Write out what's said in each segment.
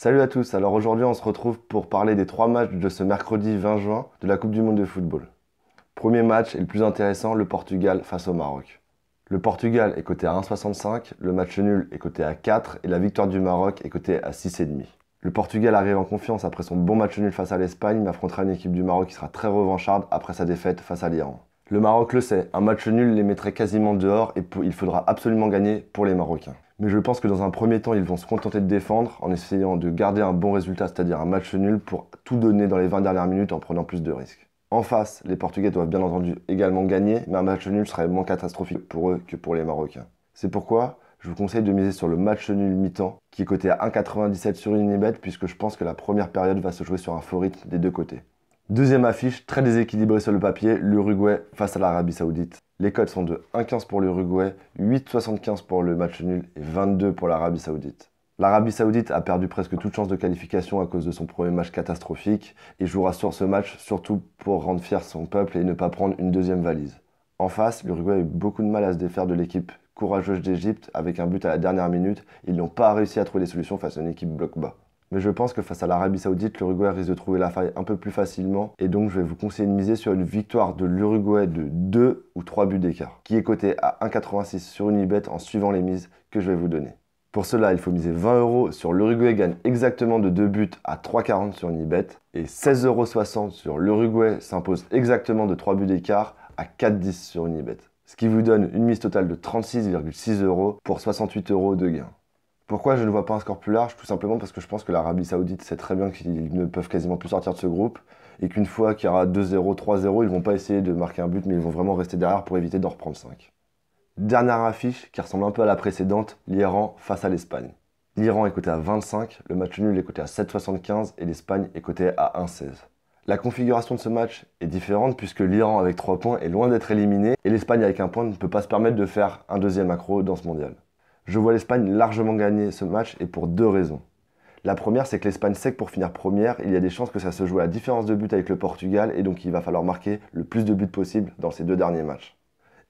Salut à tous, alors aujourd'hui on se retrouve pour parler des 3 matchs de ce mercredi 20 juin de la Coupe du Monde de football. Premier match et le plus intéressant, le Portugal face au Maroc. Le Portugal est coté à 1,65, le match nul est coté à 4 et la victoire du Maroc est cotée à 6,5. Le Portugal arrive en confiance après son bon match nul face à l'Espagne mais affrontera une équipe du Maroc qui sera très revancharde après sa défaite face à l'Iran. Le Maroc le sait, un match nul les mettrait quasiment dehors et il faudra absolument gagner pour les Marocains. Mais je pense que dans un premier temps, ils vont se contenter de défendre en essayant de garder un bon résultat, c'est-à-dire un match nul pour tout donner dans les 20 dernières minutes en prenant plus de risques. En face, les Portugais doivent bien entendu également gagner, mais un match nul serait moins catastrophique pour eux que pour les Marocains. C'est pourquoi je vous conseille de miser sur le match nul mi-temps, qui est coté à 1,97 sur Unibet, puisque je pense que la première période va se jouer sur un faux rythme des deux côtés. Deuxième affiche, très déséquilibrée sur le papier, l'Uruguay face à l'Arabie Saoudite. Les codes sont de 1,15 pour l'Uruguay, 8,75 pour le match nul et 22 pour l'Arabie Saoudite. L'Arabie Saoudite a perdu presque toute chance de qualification à cause de son premier match catastrophique et jouera sur ce match surtout pour rendre fier son peuple et ne pas prendre une deuxième valise. En face, l'Uruguay a eu beaucoup de mal à se défaire de l'équipe courageuse d'Égypte avec un but à la dernière minute. Ils n'ont pas réussi à trouver des solutions face à une équipe bloc bas. Mais je pense que face à l'Arabie Saoudite, l'Uruguay risque de trouver la faille un peu plus facilement. Et donc, je vais vous conseiller de miser sur une victoire de l'Uruguay de 2 ou 3 buts d'écart, qui est coté à 1,86 sur Unibet en suivant les mises que je vais vous donner. Pour cela, il faut miser 20 € sur l'Uruguay gagne exactement de 2 buts à 3,40 sur Unibet. Et 16,60 € sur l'Uruguay s'impose exactement de 3 buts d'écart à 4,10 sur Unibet. Ce qui vous donne une mise totale de 36,6 € pour 68 € de gain. Pourquoi je ne vois pas un score plus large? Tout simplement parce que je pense que l'Arabie Saoudite sait très bien qu'ils ne peuvent quasiment plus sortir de ce groupe et qu'une fois qu'il y aura 2-0, 3-0, ils vont pas essayer de marquer un but mais ils vont vraiment rester derrière pour éviter d'en reprendre 5. Dernière affiche qui ressemble un peu à la précédente, l'Iran face à l'Espagne. L'Iran est coté à 25, le match nul est coté à 7,75 et l'Espagne est cotée à 1,16. La configuration de ce match est différente puisque l'Iran avec 3 points est loin d'être éliminé et l'Espagne avec 1 point ne peut pas se permettre de faire un deuxième accro dans ce mondial. Je vois l'Espagne largement gagner ce match et pour 2 raisons. La première, c'est que l'Espagne sait que pour finir première, il y a des chances que ça se joue à la différence de but avec le Portugal et donc il va falloir marquer le plus de buts possible dans ces 2 derniers matchs.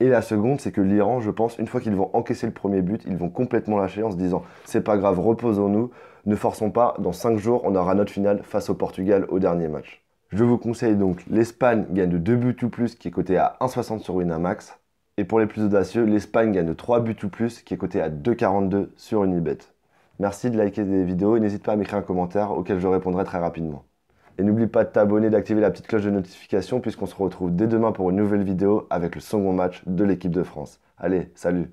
Et la seconde, c'est que l'Iran, je pense, une fois qu'ils vont encaisser le premier but, ils vont complètement lâcher en se disant « c'est pas grave, reposons-nous, ne forçons pas, dans 5 jours, on aura notre finale face au Portugal au dernier match ». Je vous conseille donc l'Espagne gagne de 2 buts ou plus qui est coté à 1,60 sur Winamax. Et pour les plus audacieux, l'Espagne gagne de 3 buts ou plus, qui est coté à 2,42 sur Unibet. Merci de liker des vidéos et n'hésite pas à m'écrire un commentaire auquel je répondrai très rapidement. Et n'oublie pas de t'abonner et d'activer la petite cloche de notification puisqu'on se retrouve dès demain pour une nouvelle vidéo avec le second match de l'équipe de France. Allez, salut!